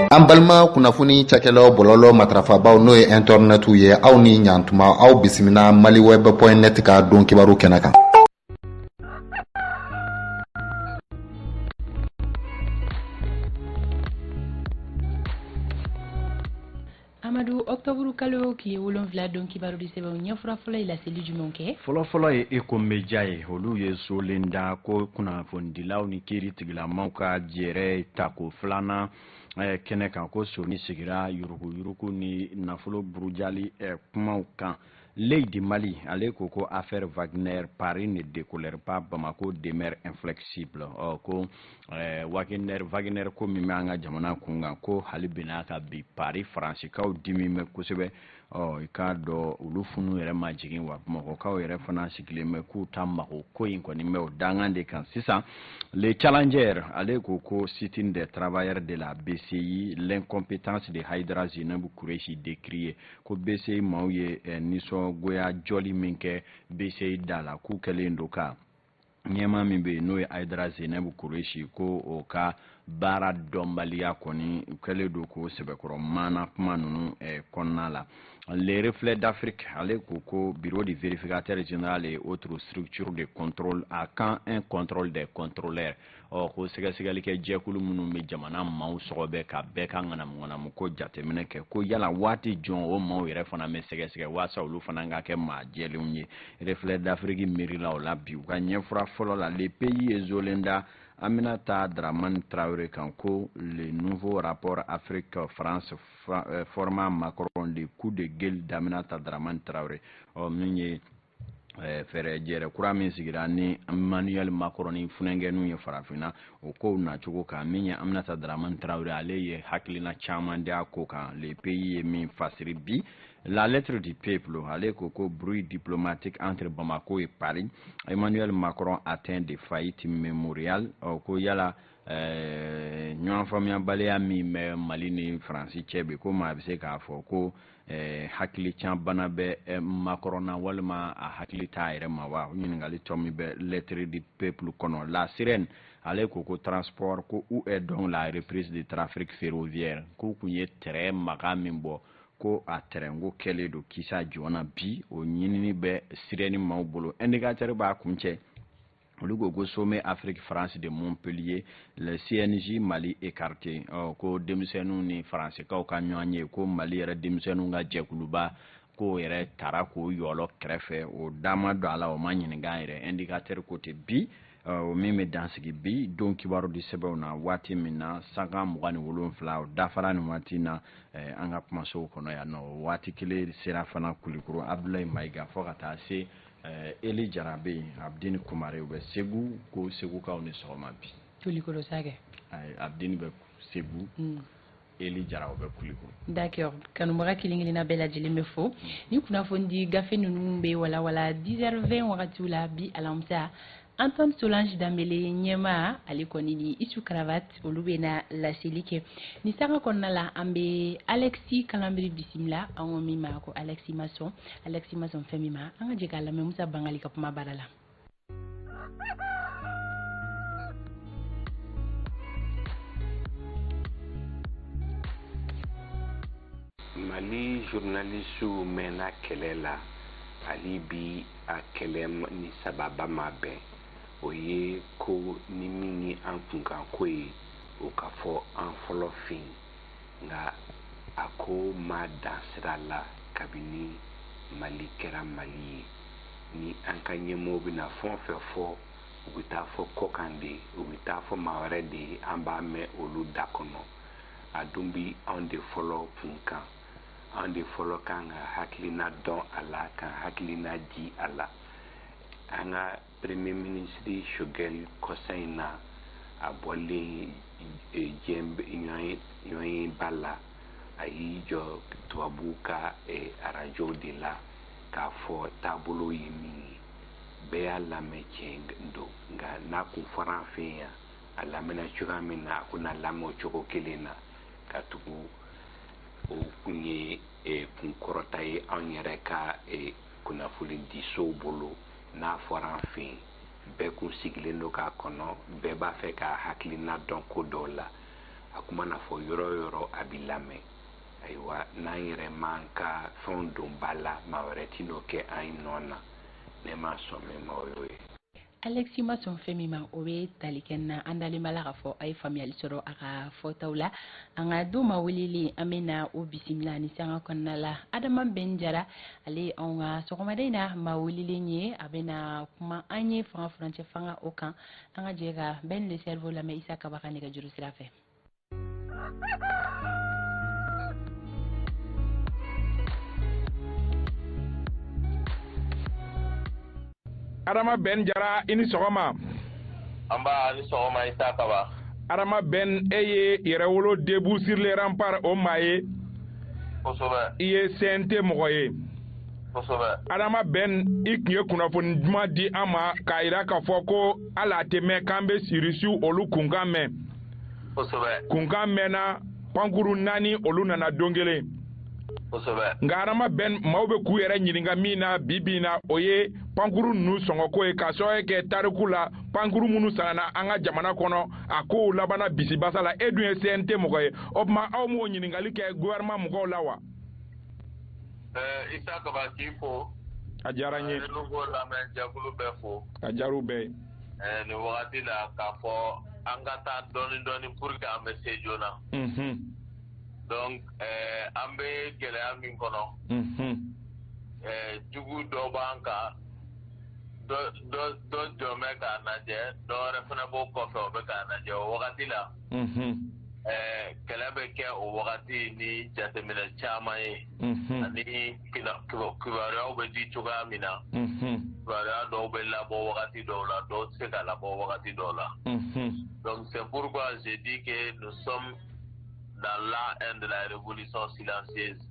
An balima kunnafoni cakɛlaw bɔlɔlɔ matrafabaw n'o ye internetu ye aw ni ɲantuma aw bisimila maliweb.net ka don kibaru kɛnɛ kan. Amadou octobre kalo ki wolonfila don kibaru di sɛbɛnw ɲɛfura fɔlɔ ye laseli jumɛn kɛ? Fɔlɔ ye Ecomedia ye, olu ye solen da ko kunnafonidilaw ni kiiritigilamaw ka jɛrɛ tako filanan kɛnɛ kan ko Soni sigira yurugu ni nafolo burujali kumaw kan. Leydi Mali ale ko affaire Wagner Paris ne décolère pas, Bamako demeure inflexible. Ko Wagner ko min bɛ an ka jamana kunkan ko hali bina ka bi Paris Fransikaw dimi mɛ kosɛbɛ. I k'a dɔn olu funu yɛrɛ ma jigin wa Bamakɔkaw yɛrɛ fana sigilen bɛ k'u ta mago ko in kɔni bɛ o dangan de kan sisan. Le Challenger ale ko sitting des travailleurs de la BCI, l'incompétence de Haïdara Zainabou Kourechi décrié ko BCI maaw ye nisɔngoya jɔli min kɛ BCI da la k'u kɛlen do ka ɲɛma min bɛ n'o ye Haïdara Zainabou Kourechi ko o ka baara dɔnbaliya kɔni kɛlen do ko sɛbɛkɔrɔ maana kuma ninnu kɔnɔna la. Les reflets d'Afrique ale ko bureau du vérificateur général et autres structures de contrôle à quand un contrôle des contrôleurs. Ko sɛgɛsɛgɛlikɛ jɛkulu minnu bɛ jamana maaw sɔgɔbɛ ka bɛɛ ka ŋanamu ko jateminɛ kɛ ko yala waati jɔn o maaw yɛrɛ fana bɛ sɛgɛsɛgɛ waasa olu fana ka kɛ maa jɛlenw ye. Reflet d'Afrique miirila o la bi u ka ɲɛfura fɔlɔ la les pays isolés da Aminata Dramane Traoré kan ko le nouveau rapport Afrique-France format Macron le coup de gueule d'Aminata Dramane Traoré. Min ye fɛrɛ jɛrɛ kura min sigira ni Emmanuel Macron ni funɛnkɛninw ye farafinna o kow nacogo kan min ye Aminata Dramane Traoré ale ye hakilina caman di a ko kan. Le pays ye min fasiri bi. La lettre du peuple ale ko bruit diplomatique entre Bamako et Paris. Emmanuel Macron atteint de faillite mémoriale. Ko yala ɲɔgɔn faamuyabaliya min bɛ Mali ni Faransi cɛ bi ko maa bɛ se k'a fɔ ko hakili can bana bɛ Macron na walima a hakili t'a yɛrɛ ma wa ɲininkali tɔ min bɛ lettre du peuple kɔnɔ. La Sirène ale ko transport ko où est donc la reprise du trafic ferroviaire ko kun ye terrain maga min bɔ ko a terrainko kɛlen do kisa joona bi o ɲinini bɛ Sirène maaw bolo. Indicateur b'a kuncɛ olu ko sommet Afrique France de Montpellier le CNJ Mali écarté. Ko denmisɛnninw ni Faransikaw ka ɲɔgɔn ye ko Mali yɛrɛ denmisɛnninw ka jɛkuluba ko yɛrɛ tara k'o yɔlɔ kɛrɛfɛ o dama don a la o ma ɲininka yɛrɛ. Indicateur ko tɛ bi o min bɛ dansigi bi don kibaru di sɛbɛnw na waati min na sankan 27 o dafara nin waati na an ka kumasow kɔnɔ yan nɔ waati kelen sera fana Kulikoro Abdoulaye Mayiga fɔ ka taa se Eli Jarabe Abdini Kumare u bɛ Segu ko Segukaw ni sɔgɔma bi. Kulikoro sakɛ. Abdini bɛ Segu. Eli Jara u bɛ Kulikoro. D'accord kanubaga kelen-kelenna bɛɛ lajɛlen bɛ fo ni kunnafoni gafe ninnu bɛ walawala 10h20 wagatiw la bi alamisa Antoine Solange Dambele ɲɛma ale kɔni ni Isu Cravate olu bɛ na laseli kɛ ni sanga kɔnɔna la an bɛ Alexis Kalanbiri bisimila an ko min ma ko Alexis Masson fɛn min ma an ka jɛ k'a lamɛn Musa Bangali ka kuma baara la. Mali journalistu mɛnna kɛlɛ la hali bi a kɛlɛ ni sababa ma bɛn o ye ko ni min ye an kunkan ko ye o ka fɔ an fɔlɔ fin nka a ko ma dan sira la kabini Mali kɛra Mali ye ni an ka ɲɛmɔgɔw bɛna fɛn o fɛn fɔ u bɛ taa fɔ kɔkan de u bɛ taa fɔ maa wɛrɛ de an b'a mɛn olu da kɔnɔ a dun bi anw de fɔlɔ kunkan an de fɔlɔ kan ka hakilina dɔn a la kan hakilina di a la an ka premier ministre Choguel kɔsa in na a bɔlen ɲɔgɔn ba la a y'i jɔ tubabu ka arajo de la k'a fɔ taabolo ye min ye bɛɛ y'a lamɛn tiɲɛ don nka n'a kun fɔra an fɛ yan a lamɛnna cogoya min na a ko n'a lamɛn o cogo kelen na ka tugu o kun ye kun kɔrɔta ye anw yɛrɛ ka kunnafoni di sow bolo n'a fɔra an fɛ bɛɛ kun sigilen don k'a kɔnɔ bɛɛ b'a fɛ ka hakilina dɔn ko dɔw la akuma na fɔ yɔrɔ yɔrɔ a bi lamɛn ayiwa n'an yɛrɛ man ka fɛnw don ba la maa wɛrɛ ti n'o kɛ an nɔ na ne ma sɔn min ma o y'o ye. Alexis ma sɔn fɛn min ma o bɛ tali kɛ na an dalen b'a la k'a fɔ a ye faamuyali sɔrɔ a ka fɔtaw la an ka don ma welelen an bɛ na o bisimila ni sanga kɔnɔna la Adama Ben Jara ale anw ka sɔgɔmada in na maa welelen ye a bɛ na kuma an ye fanga furancɛ fanga o kan an ka jɛ ka Ben le cerveau lamɛn Isa Kaba ka nɛgɛjuru sira fɛ. Adama Ben Jara ini sɔgɔma. Amba ni sɔgɔma Isa Kaba. Adama Ben ye yɛrɛwolo debout sur les remparts o maa ye. Kosɛbɛ. I ye CNT mɔgɔ ye. Kosɛbɛ. Adama Ben i tun ye kunnafoni duman di an ma k'a jira k'a fɔ ko hali a tɛ mɛn k'an bɛ Sirisiw olu kunkan mɛn. Kosɛbɛ. Kunkan mɛnna pankuru 4 olu nana don kelen. Kosɛbɛ. Nka Adama Ben maaw bɛ k'u yɛrɛ ɲininka min na bi bi in na o ye pankuru ninnu sɔngɔko ye k'a sababu kɛ tariku la pankuru minnu sanna an ka jamana kɔnɔ a kow labanna bisibasa la e dun ye CNT mɔgɔ ye o tuma aw m'o ɲininkali kɛ gouvernement mɔgɔw la wa. Isa Kaba k'i fo. A diyara n ye. Renouveau lamɛnjɛkulu bɛɛ fo. A diyara u bɛɛ ye. Nin wagati la k'a fɔ an ka taa dɔɔni dɔɔni pour que an bɛ se joona. Donc an bɛ gɛlɛya min kɔnɔ. Jugu dɔ b'an kan. Dɔ jɔn bɛ k'a lajɛ dɔ wɛrɛ fana b'o kɔfɛ o bɛ k'a lajɛ o wagati la. Kɛlɛ bɛ kɛ o wagati ni jateminɛ caman ye. Ani kibaruyaw bɛ di cogoya min na. Kibaruya dɔw bɛ labɔ wagati dɔw la dɔw tɛ se ka labɔ wagati dɔw la. Donc c'est pourquoi j'ai dit que nous sommes dans l'ère de la révolution silencieuse.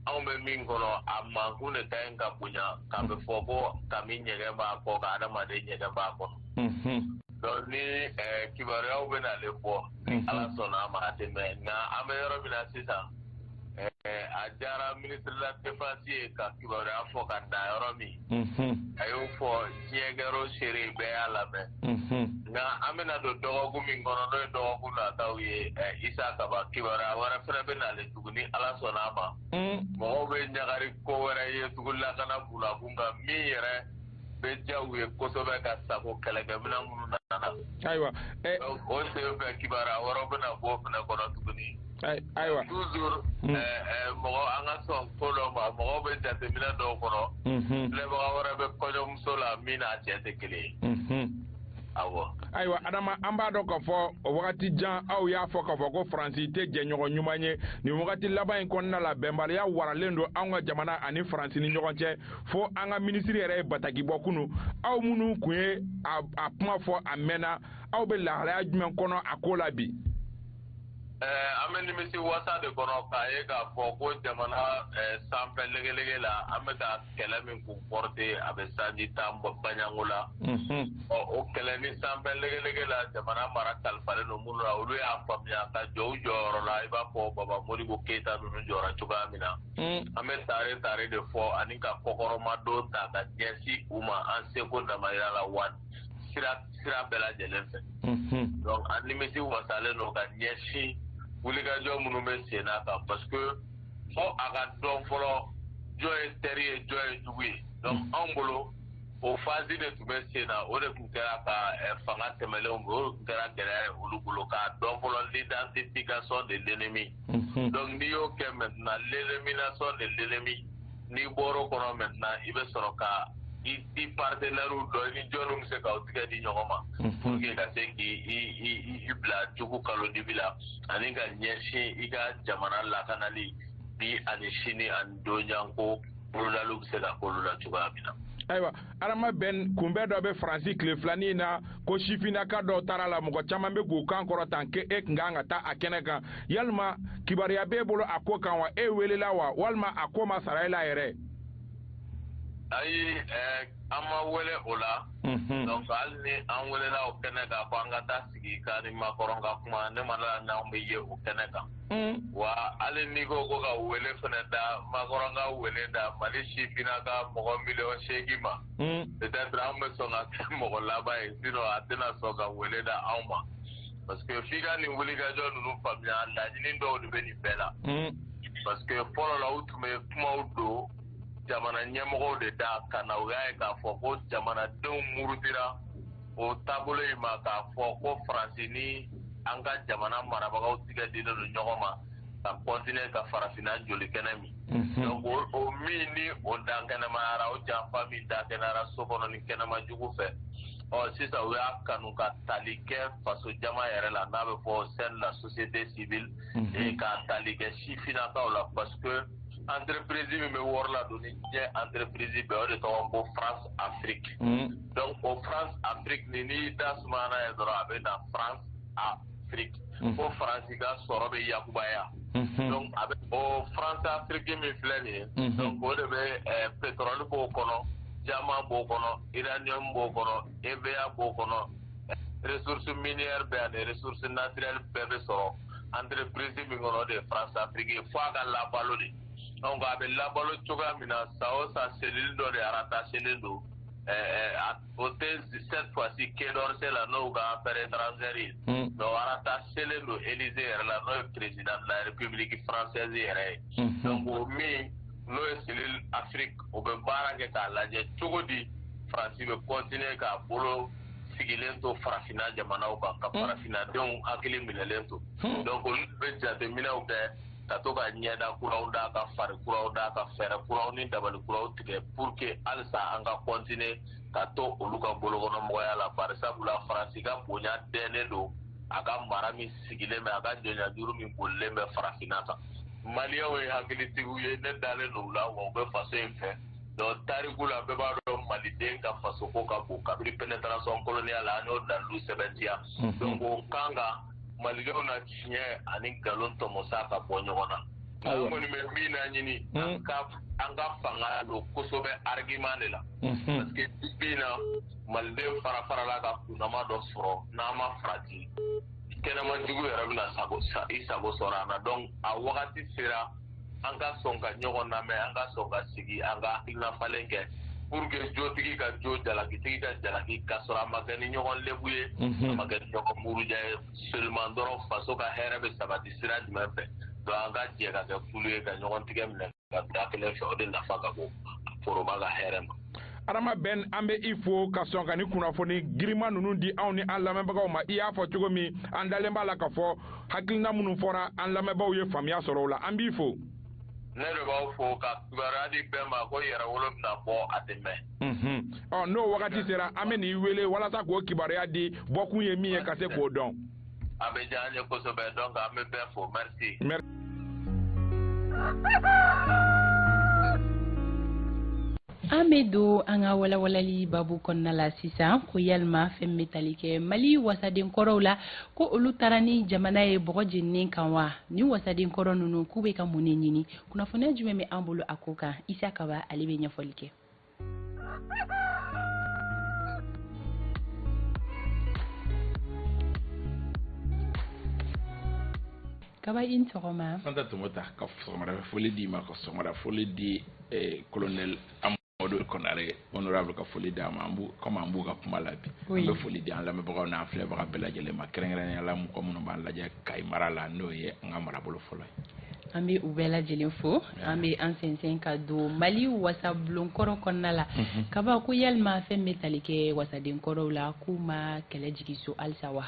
Anw bɛ min kɔnɔ a mankun de ka ɲi ka bonya k'a bɛ fɔ ko kami ɲɛgɛn b'a kɔ ka adamaden ɲɛgɛn b'a kɔnɔ. Donc ni kibaruyaw bɛ n'ale fɔ ni ala sɔnna a ma a tɛ mɛn nka an bɛ yɔrɔ min na sisan a diyara ministre de la défense ye ka kibaruya fɔ ka dan yɔrɔ min a y'o fɔ diɲɛ kɛra seere bɛɛ y'a lamɛn nka an bɛna don dɔgɔkun min kɔnɔ n'o ye dɔgɔkun nataw ye Isa Kaba kibaruya wɛrɛ fana bɛ n'ale tuguni ala sɔnna a ma mɔgɔw bɛ ɲagari ko wɛrɛ ye tuguni lakana bunakun kan min yɛrɛ bɛ diya u ye kosɛbɛ ka sago kɛlɛkɛminɛn minnu nana. Ayiwa. O sen fɛ kibaruya wɛrɛw bɛna bɔ o fana kɔnɔ tuguni. Ayiwa. Toujours mɔgɔ an ka sɔn ko dɔ ma mɔgɔw bɛ jateminɛ dɔw kɔnɔ. Filɛbaga wɛrɛ bɛ kɔɲɔmuso la min n'a cɛ tɛ kelen ye. Awɔ. Ayiwa Adama an b'a dɔn k'a fɔ o wagati jan aw y'a fɔ k'a fɔ ko Faransi tɛ jɛɲɔgɔn ɲuman ye nin wagati laban in kɔnɔna la bɛnbaliya waralen don anw ka jamana ani Faransi ni ɲɔgɔn cɛ fo an ka minisiri yɛrɛ ye bataki bɔ kunun aw minnu kun ye a kuma fɔ a mɛnna aw bɛ lahalaya jumɛn kɔnɔ a ko la bi. An bɛ nimisi wasa de kɔnɔ k'a ye k'a fɔ ko jamana sanfɛ legelege la an bɛ ka kɛlɛ min kun porte a bɛ sanji tan Baɲango la. O kɛlɛ ni sanfɛ legelege la jamana mara kalifalen don minnu na olu y'a faamuya ka jɔ u jɔyɔrɔ la i b'a fɔ Baba Modibo Keyita ninnu jɔra cogoya min na. An bɛ tare de fɔ ani ka kɔkɔrɔmadon ta ka ɲɛsin u ma an seko damayira la wa sira bɛɛ lajɛlen fɛ. Donc an nimisi wasalen don ka ɲɛsin wulikajɔ minnu bɛ sen na kan parce que fɔ a ka dɔn fɔlɔ jɔn ye teri ye jɔn ye jugu ye. Donc anw bolo o phase de tun bɛ sen na o de tun kɛra ka fanga tɛmɛlenw o tun kɛra gɛlɛya ye olu bolo k'a dɔn fɔlɔ l'identification de l'ennemi. Donc n'i y'o kɛ maintenant l'élimination de l'ennemi n'i bɔr'o kɔnɔ maintenant i bɛ sɔrɔ ka i partenaire dɔ ni jɔnw bɛ se k'aw tigɛ di ɲɔgɔn ma pour que ka se k'i bila jugu kalodibi la ani ka ɲɛsin i ka jamana lakanali bi ani sini ani donyanko bolodaliw bɛ se ka k'olu la cogoya min na. Ayiwa Adama Ben kunbɛn dɔ bɛ Faransi tile filanin na ko sifinnaka dɔw taara la mɔgɔ caman bɛ k'u kan kɔrɔ tan ke e kun kan ka taa a kɛnɛ kan yalima kibaruya b'e bolo a ko kan wa e welela wa walima a ko ma sara e la yɛrɛ. Ayi an ma wele o la. Donc hali ni an welela o kɛnɛ kan ko an ka taa sigi ka ni Macron ka kuma ne ma dala n'anw bɛ ye o kɛnɛ kan. Wa hali n'i ko ko ka wele fana da Macron ka wele da Mali sifinnaka mɔgɔ 8,000,000 ma. Peut-être an bɛ sɔn ka kɛ mɔgɔ laban ye sinon a tɛna sɔn ka wele da anw ma. parce que f'i ka nin wulikajɔ ninnu faamuya laɲini dɔw de bɛ nin bɛɛ la parce que fɔlɔ la u tun bɛ kumaw don jamana ɲɛmɔgɔw de da ka na u y'a ye k'a fɔ ko jamanadenw murutira o taabolo in ma k'a fɔ ko faransi ni an ka jamana marabagaw tigɛ dilen don ɲɔgɔn ma ka continuer ka farafinna joli kɛnɛ min donc o min ni o dan kɛnɛmayara o janfa min da kɛnɛyara so kɔnɔ ni kɛnɛma jugu fɛ sisan u y'a kanu ka tali kɛ faso jama yɛrɛ la n'a bɛ fɔ sein de la société civile ka tali kɛ sifinnakaw la parce que entreprise min bɛ wari ladon ni diɲɛ entreprise bɛɛ o de tɔgɔ ko France Afrique donc o France Afrique ni n'i da sumana ye dɔrɔn a bɛ na France Afrique ko faransi ka sɔrɔ bɛ yakubaya donc a bɛ o France Afrique min filɛ nin ye donc o de bɛ pétrole b'o kɔnɔ jama b'o kɔnɔ uranium b'o kɔnɔ EVA b'o kɔnɔ ressources minières bɛɛ ani ressources naturelles bɛɛ bɛ sɔrɔ entreprise min kɔnɔ o de ye France Afrique ye fo a ka labalo de donc a bɛ labalo cogoya min na sa o sa cellule dɔ de rattachelen don o tɛ cette fois-ci Quai d'Orsay la n'o ka affaire étrangère ye donc rattachelen don Élysée yɛrɛ la n'o ye président de la République française yɛrɛ ye donc o min n'o ye cellule Afrique o bɛ baara kɛ k'a lajɛ cogo di faransi bɛ continuer k'a bolo sigilen to farafinna jamanaw kan ka farafinnadenw hakili minɛlen to donc olu bɛ jateminɛw kɛ ka to ka ɲɛda kuraw d'a ka fari kuraw d'a ka fɛɛrɛ kuraw ni dabali kuraw tigɛ pour que halisa an ka continuer ka to olu ka bolokɔnɔmɔgɔya la bari sabula faransi ka bonya dɛnnen don a ka mara min sigilen bɛ a ka jɔnjajuru min bolilen bɛ farafinna kan maliyɛnw ye hakilitigiw ye ne dalen don u la wa u bɛ faso in fɛ donc tariku la bɛɛ b'a dɔn maliden ka faso ko ka bon kabini pénétration coloniale la an y'o dalilu sɛbɛntiya donc o kan ka malidenw na tiɲɛ ani nkalon tɔmɔsa ka bɔ ɲɔgɔn na an kɔni bɛ min na ɲini an ka fanga don kosɛbɛ argument de la parce que bi na maliden fara farala ka kunnama dɔ sɔrɔ n'an ma farati kɛnɛmajugu yɛrɛ bɛna i sago sɔrɔ an na donc a wagati sera an ka sɔn ka ɲɔgɔn lamɛn an ka sɔn ka sigi an ka hakilina falen kɛ pour que jotigi ka jo jalakitigi ka jalaki ka sɔrɔ a ma kɛ ni ɲɔgɔn lebu ye a ma kɛ ni ɲɔgɔn muruja ye seulement dɔrɔn faso ka hɛrɛ bɛ sabati sira jumɛn fɛ donc an ka jɛ ka kɛ kulu ye ka ɲɔgɔn tigɛ minɛ ka da kelen fɛ o de nafa ka bon foroba ka hɛrɛ ma Adama Ben an bɛ i fo ka sɔn ka ni kunnafoni girinma ninnu di anw ni an lamɛnbagaw ma i y'a fɔ cogo min an dalen b'a la ka fɔ hakilina minnu fɔra an lamɛnbagaw ye faamuya sɔrɔ o la an b'i fo ne de b'aw fo ka kibaruya di bɛɛ ma ko yɛrɛwolo bɛna bɔ a tɛ mɛn n'o wagati sera an bɛ n'i wele walasa k'o kibaruya di bɔkun ye min ye ka se k'o dɔn a bɛ diya an ye kosɛbɛ donc an bɛ bɛɛ fo merci an bɛ don an ka walawalali babu kɔnɔna la sisan ko yalima fɛn bɛ tali kɛ mali wasaden kɔrɔw la ko olu taara ni jamana ye bɔgɔ jeninen kan wa ni wasaden kɔrɔ ninnu k'u bɛ ka mun de ɲini kunnafoniya jumɛn bɛ an bolo a ko kan isa kaba ale bɛ ɲɛfɔli kɛ kaba i ni sɔgɔma an ta tɔmɔta ka sɔgɔmada foli di ma ka sɔgɔmada foli di colonel Amadou Konare honorable ka foli di a ma comme an b'u ka kuma la bi an bɛ foli di an lamɛnbagaw n'an filɛbaga bɛɛ lajɛlen ma kɛrɛnkɛrɛnnenya la mɔgɔ minnu b'an lajɛ Kayi mara la n'o ye an ka marabolo fɔlɔ ye an bɛ u bɛɛ lajɛlen fo an bɛ an sɛnsɛn ka don mali wasabulon kɔrɔ kɔnɔna la kaba ko yalima fɛn bɛ tali kɛ wasaden kɔrɔw la k'u ma kɛlɛ jigi so halisa wa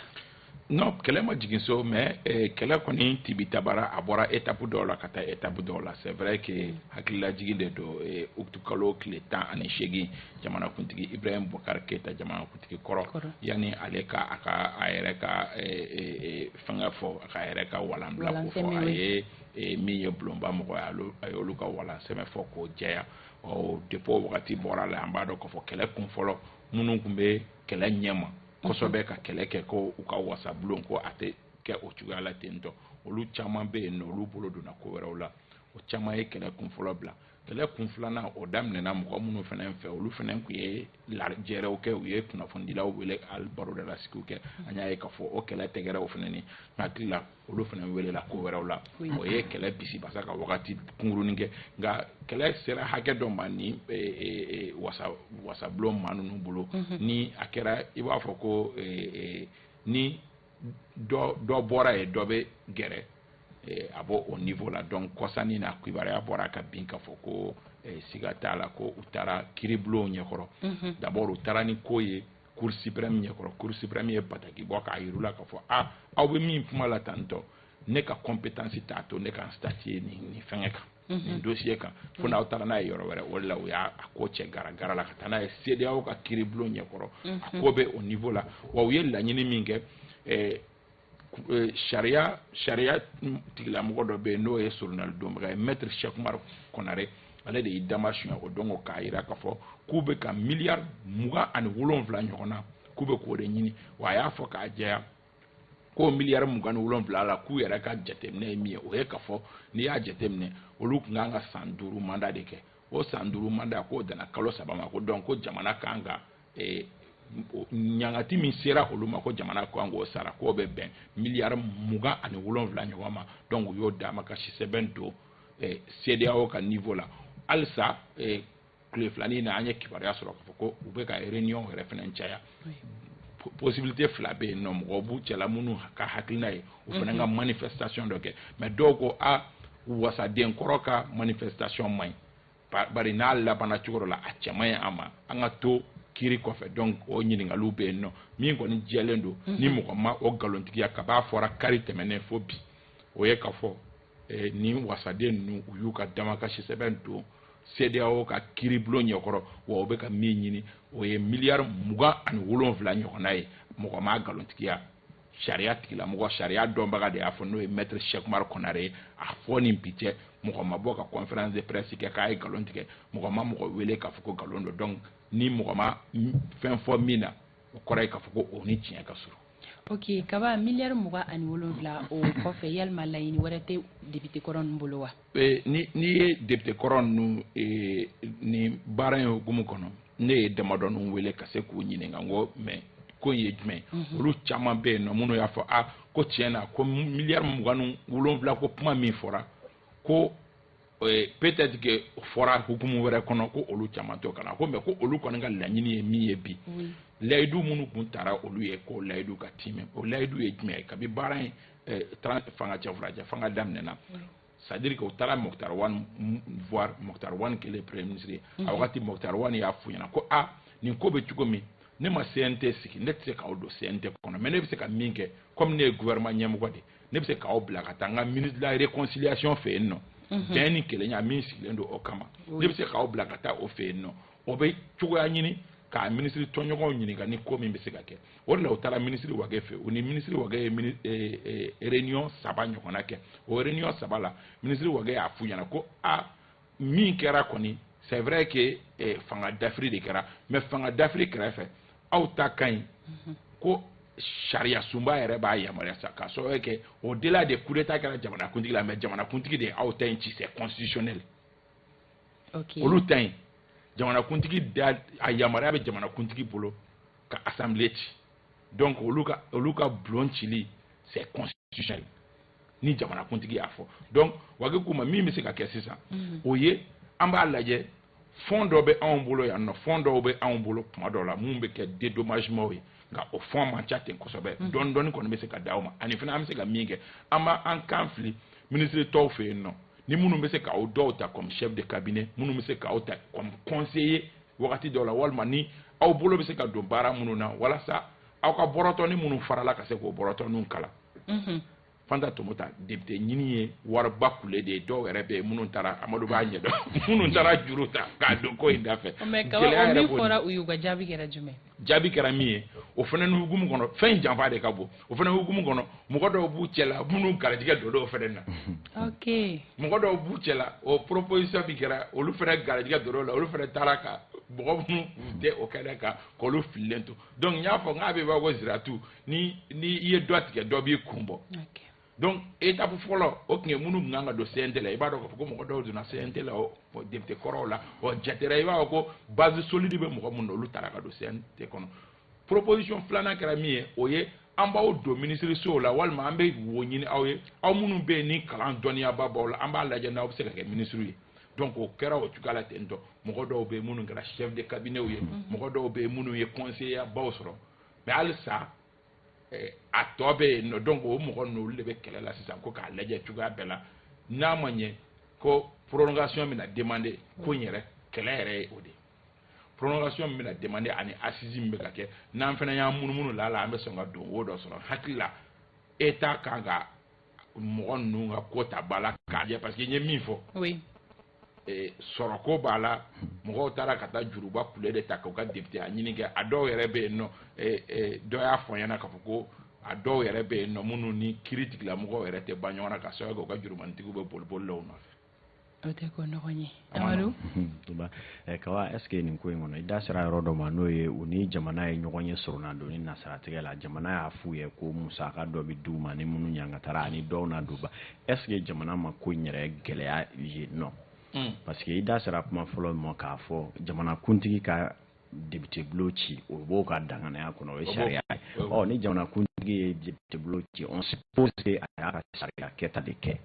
non kɛlɛ ma jigin so mais kɛlɛ kɔni tibi tabara a bɔra étape dɔw la ka taa étape dɔw la c'est vrai que hakililajigin de don octobre kalo tile 18 jamanakuntigi Ibrahim Boubacar Keita jamanakuntigi kɔrɔ yani ale ka a yɛrɛ ka fanga fɔ a ka yɛrɛ ka walan bila ko fɔ a ye min ye bulonba mɔgɔ ye a y'olu ka walan sɛbɛn fɔ k'o jɛya depuis wagati bɔra la an b'a dɔn k'a fɔ kɛlɛ kun fɔlɔ minnu tun bɛ kɛlɛ ɲɛma kosɛbɛ ka kɛlɛ kɛ ko u ka wasabulon ko a tɛ kɛ o cogoya la ten tɔ olu caman bɛ yen nɔ olu bolo donna ko wɛrɛw la o caman ye kɛlɛ kun fɔlɔ bila kɛlɛ kun filanan o daminɛna mɔgɔ minnu fana fɛ olu fana tun ye jɛrɛw kɛ u ye kunnafonidilaw wele hali baro de la sigiw kɛ an y'a ye k'a fɔ o kɛlɛ tɛgɛra o fana ni hakili la olu fana welela ko wɛrɛw la o ye kɛlɛ bisibasa ka wagati kunkurunin kɛ nka kɛlɛ sera hakɛ dɔ ma ni wasabulon maa ninnu bolo ni a kɛra i b'a fɔ ko ni dɔ bɔra ye dɔ bɛ gɛrɛ a bɔ o niveau la donc kɔsani na kibaruya bɔra ka bin ka fɔ ko siga t'a la ko u taara kiribulon ɲɛkɔrɔ d'abord u taara ni ko ye cour suprême ɲɛkɔrɔ cour suprême ye bataki bɔ k'a yiru la ka fɔ aw bɛ min kuma la tantɔ ne ka compétence t'a to ne ka n statuer nin fɛngɛ kan nin dossier kan fo n'aw taara n'a ye yɔrɔ wɛrɛ o de la u y'a ko cɛ gara la ka taa n'a ye CEDEAO ka kiribulon ɲɛkɔrɔ a ko bɛ o niveau la wa u ye laɲini min kɛ sariya tigilamɔgɔ dɔ bɛ yen n'o ye solonali donbaga ye maître Cheikh Umar Konare ale de y'i dama suɲɛ o don k'a jira k'a fɔ k'u bɛ ka miliyari 27 ɲɔgɔn na k'u bɛ k'o de ɲini wa a y'a fɔ k'a jɛya k'o miliyari 27 la k'u yɛrɛ ka jateminɛ ye min ye o ye k'a fɔ n'i y'a jateminɛ olu tun kan ka san 5 mandat de kɛ o san 5 mandat k'o danna kalo 3 ma ko donc ko jamana kan ka ɲangati min sera olu ma ko jamana kan k'o sara k'o bɛ bɛn miliyari 27 ɲɔgɔn ma donc u y'o d'a ma ka sisɛbɛn don CEDEAO ka niveau la halisa tile filanin na an ye kibaruya sɔrɔ k'a fɔ ko u bɛ ka réunion yɛrɛ fana caya possibilité fila bɛ yen nɔ mɔgɔw b'u cɛla minnu ka hakilina ye u fana ka manifestation dɔ kɛ mais dɔw ko wasaden kɔrɔ ka manifestation man ɲi bari n'a labanna cogo dɔ la a cɛ man ɲi an ma an ka to kiri kɔfɛ donc o ɲininkaliw bɛ yen nɔ min kɔni jɛlen don ni mɔgɔ ma o nkalontigiya kab'a fɔra kari tɛmɛnen fo bi o ye k'a fɔ ni wasaden ninnu u y'u ka damakasi sɛbɛn don CEDEAO ka kiribulon ɲɛkɔrɔ wa o bɛ ka min ɲini o ye miliyari 27 ɲɔgɔnna ye mɔgɔ ma nkalontigiya sariya tigilamɔgɔ sariya dɔnbaga de y'a fɔ n'o ye maître Cheikh Umar Konare ye a fɔ nin bi cɛ mɔgɔ ma bɔ ka conférence de presse kɛ k'a ye nkalon tigɛ mɔgɔ ma mɔgɔ wele k'a fɔ ko nkalon don donc ni mɔgɔ ma fɛn fɔ min na o kɔrɔ ye k'a fɔ ko o ni tiɲɛ ka surun. ok kaba miliyari 27 o kɔfɛ yalima laɲini wɛrɛ tɛ député kɔrɔ ninnu bolo wa. ni ye député kɔrɔ ninnu ni baara in hukumu kɔnɔ ne ye damadɔninw wele ka se k'u ɲininka n ko mais ko ye jumɛn olu caman bɛ yen nɔ minnu y'a fɔ ko tiɲɛ na ko miliyari 27 ko kuma min fɔra ko peut-être que fɔra hukumu wɛrɛ kɔnɔ ko olu caman t'o kana ko mais ko olu kɔni ka laɲini ye min ye bi layidu minnu kun taara olu ye ko layidu ka timɛ o layidu ye jumɛn ye kabi baara in fanga cɛfurajɛ fanga daminɛna c'est à dire que u taara Mokhtar Wane voir Mokhtar Wane qui est le premier ministre a wagati Mokhtar Wane y'a f'u ɲɛna ko nin ko bɛ cogo min ne ma CNT sigi ne tɛ se k'aw don CNT kɔnɔ mais ne bɛ se ka min kɛ comme ne ye gouvernement ɲɛmɔgɔ de ne bɛ se k'aw bila ka taa n ka ministre de la réconciliation fɛ yen nɔ bɛn ni kelenya min sigilen don o kama ne bɛ se k'aw bila ka taa o fɛ yen nɔ o bɛ cogoya ɲini k'a ministre tɔɲɔgɔnw ɲininka ni ko min bɛ se ka kɛ o de la u taara ministre Wage fɛ u ni ministre Wage ye réunion 3 ɲɔgɔnna kɛ o réunion 3 la ministre Wage y'a f'u ɲɛna ko min kɛra kɔni c'est vrai que fanga dafiri de kɛra mais fanga dafiri kɛrɛfɛ aw ta ka ɲi ko sariya sunba yɛrɛ b'a yamaruya sa k'a sababu kɛ au delà de coup d'état kɛra jamanakuntigi la mais jamanakuntigi de aw ta in ci c'est constitutionnel olu ta in jamanakuntigi a yamaruya bɛ jamanakuntigi bolo ka assemblée ci donc olu ka bulon cili c'est constitutionnel ni jamanakuntigi y'a fɔ donc Wage k'u ma min bɛ se ka kɛ sisan o ye an b'a lajɛ fond dɔ bɛ anw bolo yan nɔ fond dɔw bɛ anw bolo tuma dɔw la mun bɛ kɛ dédommagement ye nka o fond man ca ten kosɛbɛ dɔɔni dɔɔni kɔni bɛ se ka d'aw ma ani fana an bɛ se ka min kɛ an b'an kan fili ministre tɔw fɛ yen nɔ ni minnu bɛ se k'aw dɔw ta comme chef de cabinet minnu bɛ se k'aw ta comme conseiller wagati dɔw la walima ni aw bolo bɛ se ka don baara minnu na walasa aw ka bɔrɔtɔni minnu farala ka se k'o bɔrɔtɔniw kalan Fanta Tomota député ɲini ye wariba kule de ye dɔw yɛrɛ bɛ yen minnu taara Amadu b'a ɲɛdɔn minnu taara juru ta k'a don ko in da fɛ mais kaba o min fɔra u y'u ka jaabi kɛra jumɛn jaabi kɛra min ye o fana ni hukumu kɔnɔ fɛn janfa de ka bon o fana hukumu kɔnɔ mɔgɔ dɔw b'u cɛ la minnu garijɛgɛ don dɔw fana na ok mɔgɔ dɔw b'u cɛ la o proposition bi kɛra olu fana garijɛgɛ don la olu fana taara ka mɔgɔ minnu tɛ o kɛnɛ kan k'olu fililen to donc n y'a fɔ n k'a bɛ b'a ko ziratu ni i ye dɔ tigɛ dɔ b'i kun bɔ donc étape fɔlɔ o tun ye minnu tun kan ka don CNT la i b'a dɔn k'a fɔ ko mɔgɔ dɔw donna CNT la o député kɔrɔw la o jatera i b'a fɔ ko base solide bɛ mɔgɔ minnu na olu taara ka don CNT kɔnɔ proposition filanan kɛra min ye o ye an b'aw don ministre sow la walima an bɛ wo ɲini aw ye aw minnu bɛ yen ni kalan dɔnniyaba b'aw la an b'a lajɛ n'aw bɛ se ka kɛ ministre ye donc o kɛra o cogoya la ten tɔ mɔgɔ dɔw bɛ yen minnu kɛra chef de cabinet ye mɔgɔ dɔw bɛ yen minnu ye conseiller baw sɔrɔ mais halisa a tɔ bɛ yen nɔ donc o mɔgɔ n'olu de bɛ kɛlɛ la sisan ko k'a lajɛ cogoya bɛɛ la n'a ma ɲɛ ko prolongation bɛna demander ko in yɛrɛ kɛlɛ yɛrɛ ye o de prolongation min bɛna demander ani assise min bɛ ka kɛ n'an fana y'an munumunu la an bɛ sɔn ka don o dɔ sɔrɔ hakili la État kan ka mɔgɔ ninnu ka ko ta ba la k'a jɛ parce que n ye min fɔ sɔrɔko b'a la mɔgɔw taara ka taa juruba kule de ta k'u ka député a ɲini kɛ a dɔw yɛrɛ bɛ yen nɔ dɔ y'a fɔ n ɲɛna k'a fɔ ko a dɔw yɛrɛ bɛ yen nɔ minnu ni kiiri tigilamɔgɔw yɛrɛ tɛ ban ɲɔgɔn na ka sababu kɛ u ka jurumanitigiw bɛ boli la u nɔfɛ. O tɛ ko nɔgɔn ye Amadu Kawa est ce que nin ko in kɔnɔ i da sera yɔrɔ dɔ ma n'o ye u ni jamana ye ɲɔgɔn ye surunna don ni nasaratigɛ la jamana y'a f'u ye ko musaka dɔ bɛ d'u ma ni minnu ɲangatara ani dɔw na don ba est ce que jamana ma ko in yɛrɛ gɛlɛya ye nɔ parce que i da sera kuma fɔlɔ min ma k'a fɔ jamanakuntigi ka député bulon ci o b'o ka danganaya kɔnɔ o ye sariya ye ni jamanakuntigi ye député bulon ci on suppose a y'a ka sariya kɛta de kɛ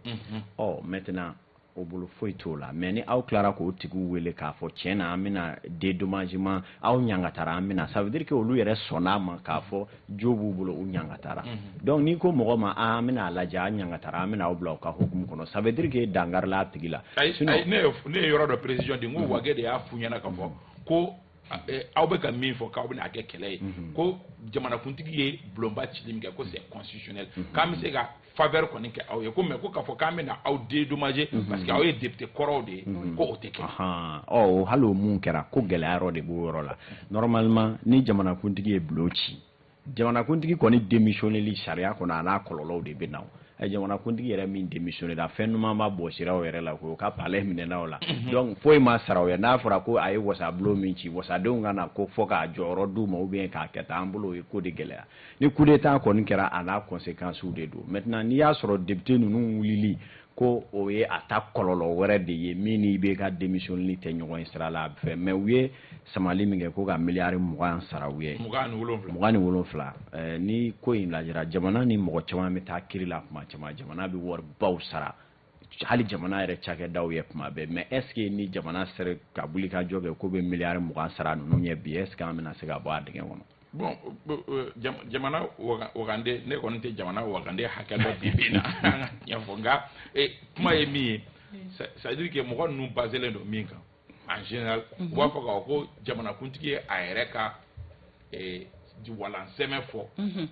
maintenant o bolo foyi t'o la mais ni aw tilara k'o tigiw wele k'a fɔ tiɲɛ na an bɛna dédommagement aw ɲangatara an bɛna ça veut dire que olu yɛrɛ sɔnn'a ma k'a fɔ jo b'u bolo u ɲangatara donc n'i ko mɔgɔ ma an bɛna a lajɛ an ɲangatara an bɛna aw bila u ka hukumu kɔnɔ ça veut dire que dangarila a tigi la ne ye yɔrɔ dɔ précision di n ko Wage de y'a f'u ɲɛna k'a fɔ ko aw bɛ ka min fɔ k'aw bɛna kɛ kɛlɛ ye ko jamanakuntigi ye bulonba cili min kɛ ko c'est constitutionnel k'an bɛ se ka faveur kɔni kɛ aw ye ko mais ko k'a fɔ k'an bɛna aw dédommager parce que aw ye député kɔrɔw de ye ko o tɛ kɛ hali o mun kɛra ko gɛlɛya yɔrɔ de b'o yɔrɔ la normalement ni jamanakuntigi ye bulon ci jamanakuntigi kɔni démissionneli sariya kɔnɔ a n'a kɔlɔlɔw de bɛ na jamanakuntigi yɛrɛ min démissionnera fɛn ɲuman b'a bɔ siraw yɛrɛ la ko ka palais minɛna o la donc foyi ma sara o ye n'a fɔra ko a ye wasabulon min ci wasadenw ka na ko fɔ k'a jɔyɔrɔ d'u ma ou bien k'a kɛ tan an bolo o ye ko de gɛlɛya ni coup d'état kɔni kɛra a n'a conséquences de don maintenant n'i y'a sɔrɔ député ninnu wulili ko o ye a ta kɔlɔlɔ wɛrɛ de ye min n'i bɛ ka démissionneli tɛ ɲɔgɔn ye sira la a bɛ fɛ mais u ye samali min kɛ ko ka miliyari 20 sara u ye 27 ni ko in lajɛra jamana ni mɔgɔ caman bɛ taa kiiri la kuma caman jamana bɛ waribaw sara hali jamana yɛrɛ cakɛdaw ye kuma bɛɛ mais est ce que ni jamana sera ka wuli ka jɔ kɛ ko bɛ miliyari 20 sara ninnu ɲɛ bi est ce que an bɛna se ka bɔ a dingɛ kɔnɔ. Bon jamana wagande ne kɔni tɛ jamana wagande hakɛ dɔ bi na ɲɛ fɔ nka kuma ye min ye ça veut dire que mɔgɔ ninnu baselen don min kan en général u b'a fɔ k'a fɔ ko jamanakuntigi ye a yɛrɛ ka walansɛmɛ fɔ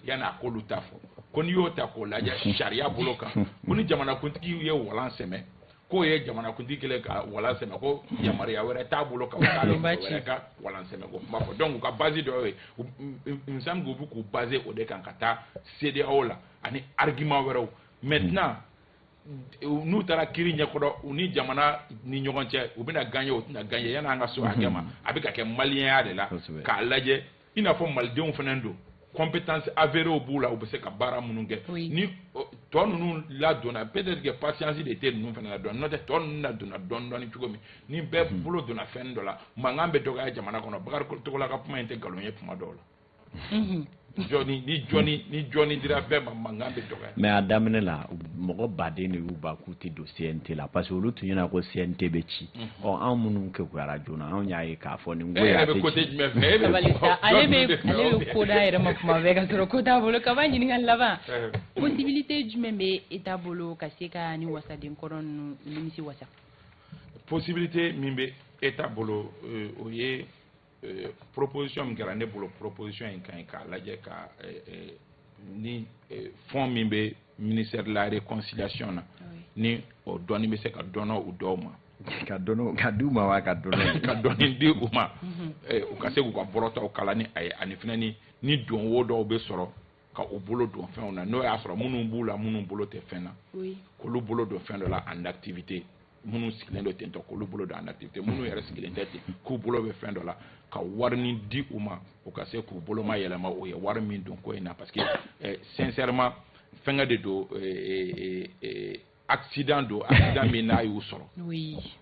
yanni a k'olu ta fɔ ko n'i y'o ta k'o lajɛ sariya bolo kan ko ni jamanakuntigi ye walansɛmɛ k'o ye jamanakuntigi kelen ka walansɛmɛ ko yamaruya wɛrɛ t'a bolo ka wɛrɛ ka walansɛmɛ ko kuma fɔ donc u ka base dɔ ye il me semble que u bɛ k'u base o de kan ka taa CEDEAO la ani argument wɛrɛw maintenant n'u taara kiiri ɲɛkɔrɔ u ni jamana ni ɲɔgɔn cɛ u bɛna gagner u tɛna gagner yanni an ka so hakɛ ma a bɛ ka kɛ maliyɛnya de la k'a lajɛ i n'a fɔ malidenw fana don compétence avérée b'u la u bɛ se ka baara minnu kɛ ni tɔ ninnu ladonna peut-être que patience de tɛ ninnu fana la dɔɔnin n'o tɛ tɔ ninnu ladonna dɔɔnin cogo min ni bɛɛ bolo donna fɛn dɔ la mankan bɛ dɔgɔya jamana kɔnɔ Bakari Togola ka kuma in tɛ nkalon ye tuma dɔw la. ni jɔni dira bɛɛ ma mankan bɛ dɔgɔya. mais a daminɛ la mɔgɔ baden de y'u ba k'u tɛ don CNT la parce que olu tun ɲɛna ko CNT bɛ ci anw minnu kekuyara joona anw y'a ye k'a fɔ nin ko yɛrɛ tɛ ci. ale bɛ ko da yɛrɛ ma kuma bɛɛ ka sɔrɔ ko t'a bolo kaba ɲininkali laban possibilité jumɛn bɛ État bolo ka se ka ni wasaden kɔrɔ ninnu nimisi wasa. possibilité min bɛ État bolo o ye proposition min kɛra ne bolo proposition in kan k'a lajɛ ka ni fond min bɛ ministère de la réconciliation na ni o dɔɔni bɛ se ka dɔnna u dɔw ma ka d'u ma wa ka dɔnna ka dɔɔni di u ma u ka se k'u ka bɔrɔtaw kala ni a ye ani fana ni don wo dɔw bɛ sɔrɔ ka u bolo don fɛnw na n'o y'a sɔrɔ minnu b'u la minnu bolo tɛ fɛn na k'olu bolo don fɛn dɔ la en activité minnu sigilen don ten tɔ k'olu bolo don en activité minnu yɛrɛ sigilen tɛ ten k'u bolo bɛ fɛn dɔ la ka wari min di u ma u ka se k'u bolo ma yɛlɛma o ye wari min don ko in na parce que sincèrement fɛngɛ de don accident min n'a y'u sɔrɔ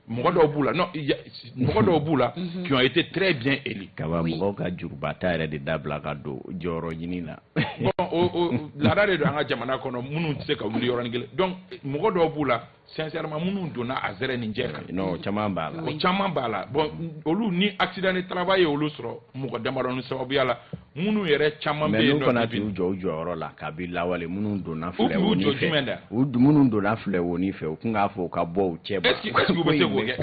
mɔgɔ dɔw b'u la mɔgɔ dɔw b'u la qui ont été très bien élus kaba mɔgɔw ka jurubata yɛrɛ de dabila ka don jɔyɔrɔ ɲini na bon laada de don an ka jamana kɔnɔ minnu tɛ se ka wuli yɔrɔnin kelen donc mɔgɔ dɔw b'u la sincèrement minnu donna a zɛrɛ nin jɛ kan non caman b'a la o caman b'a la bon olu ni accident de travail ye olu sɔrɔ mɔgɔ damadɔni sababuya la munu yɛrɛ caman bɛ yen nɔ fana t'u jɔ u jɔyɔrɔ la kabi lawale minnu donna filɛ wo ni fɛ minnu donna filɛ wo ni fɛ u kun k'a fɔ u ka bɔ u cɛ ba est-ce que u bɛ se k'o kɛ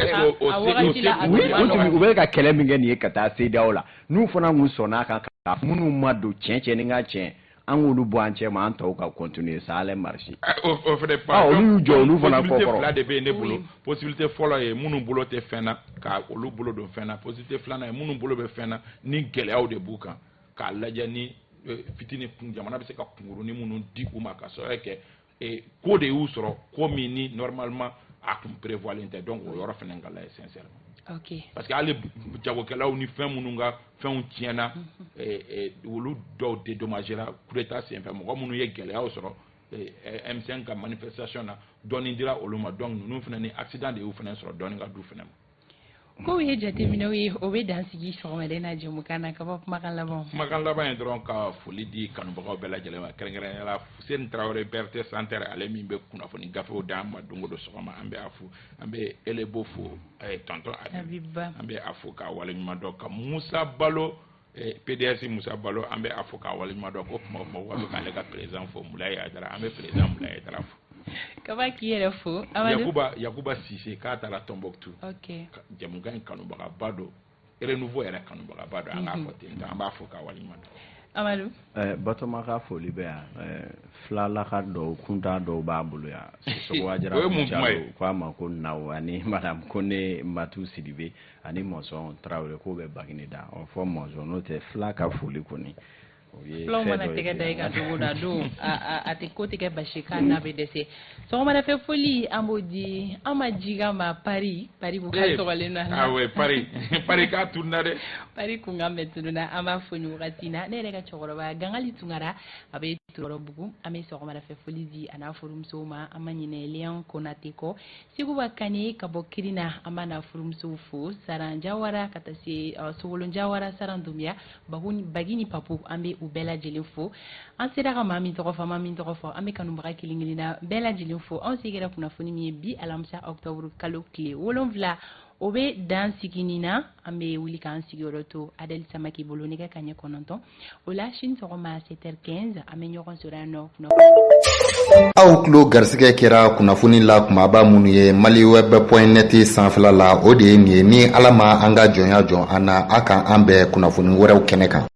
u bɛ ka kɛlɛ min kɛ nin ye ka taa CEDEAO la n'u fana kun sɔnn'a kan ka minnu ma don tiɲɛ ni ka tiɲɛ an k'olu bɔ an cɛ ma an tɔw ka continuer ça allait marcher o fɛnɛ pas olu y'u jɔ olu fana kɔkɔrɔ fila de bɛ yen ne bolo possibilité fɔlɔ ye minnu bolo tɛ fɛn na ka olu bolo don fɛn na possibilité filanan ye minnu bolo bɛ fɛn na ni gɛlɛyaw de b'u kan k'a lajɛ ni fitinin jamana bɛ se ka kunkurunin minnu di u ma ka sɔrɔ kɛ ko de y'u sɔrɔ ko min ni normalement a tun prévoilen tɛ donc o yɔrɔ fɛnɛ ka lajɛ sincèrement. Okay. Parce que hali jagokɛlaw ni fɛn minnu ka fɛnw tiɲɛna olu dɔw dédommagera coup d'état senfɛ mɔgɔ minnu ye gɛlɛyaw sɔrɔ M5 ka manifestation na dɔɔni dira olu ma donc ninnu fɛnɛ ni accident de y'u fɛnɛ sɔrɔ dɔɔni ka du fɛnɛ ma. Ko ye jateminɛw ye o bɛ dan sigi sɔgɔmada na jɛmukan na ka bɔ kumakan laban. Kumakan laban ye dɔrɔn ka foli di kanubagaw bɛɛ lajɛlen ma kɛrɛnkɛrɛnnenya la Fuseni Traoré BRT Centre ale min bɛ kunnafoni gafew d'an ma don o don sɔgɔma an bɛ a fo an bɛ Elebo fo tonton Abiba an bɛ a fo k'a waleɲuman dɔn ka Musa Balo PDS Musa Balo an bɛ a fo k'a waleɲuman dɔn ko kuma waati k'ale ka président fo Mulaye Haidara an bɛ président Mulaye Haidara fo. Kaba k'i yɛrɛ fo Yakuba Sise k'a taara Tombouctou jamukan in kanubagaba don renouveau yɛrɛ kanubagaba don an k'a fɔ ten an b'a fɔ k'a waleɲuman dɔn. Amadou Batoma ka foli bɛ yan filalaka dɔw kuntan dɔw b'a bolo yan Sogowajara k'a ma ko Naw ani madame Kone Matu Sidibe ani Mɔnsɔn Traoré k'o bɛ Bagini da fɔ Mɔnsɔn n'o tɛ fila ka foli kɔni fulaw mana tɛgɛ da i ka dogo da don a tɛ ko tigɛ basi kan n'a bɛ dɛsɛ sɔgɔmada fɛ foli an b'o di an ma jiga ma Paris b'u ka sɔgɔlen na Paris k'a tununa dɛ Paris kunkan bɛ tununa an b'a fɔ nin wagati na ne yɛrɛ ka cɛkɔrɔba Gangali Tunkara a bɛ Tɔrɔbugu an bɛ sɔgɔmada fɛ foli di a n'a furumusow ma an ma ɲinɛ Léon Konate kɔ Seguba Kane ka bɔ Kirina an b'a n'a furumusow fo Saran Jawara ka taa se Sogolon Jawara Saran Dumbuya Bagini Papu an bɛ u bɛɛ lajɛlen fo an sera ka maa min tɔgɔ fɔ an bɛ kanubaga kelen na bɛɛ lajɛlen fo an seginna kunnafoni min ye bi alamisa octobre kalo tile 7 o bɛ dan sigi nin na an bɛ wuli k'an sigiyɔrɔ to Adel Samaki bolo nɛgɛ kanɲɛ 9 o la sini sɔgɔma 7h15 an bɛ ɲɔgɔn sɔrɔ yan nɔ aw tulo garisɛgɛ kɛra kunnafoni la kumaba minnu ye maliweb.net sanfɛla la o de ye nin ye ni ala ma an ka jɔnya jɔn an na a kan an bɛɛ kunnafoni wɛrɛw kɛnɛ kan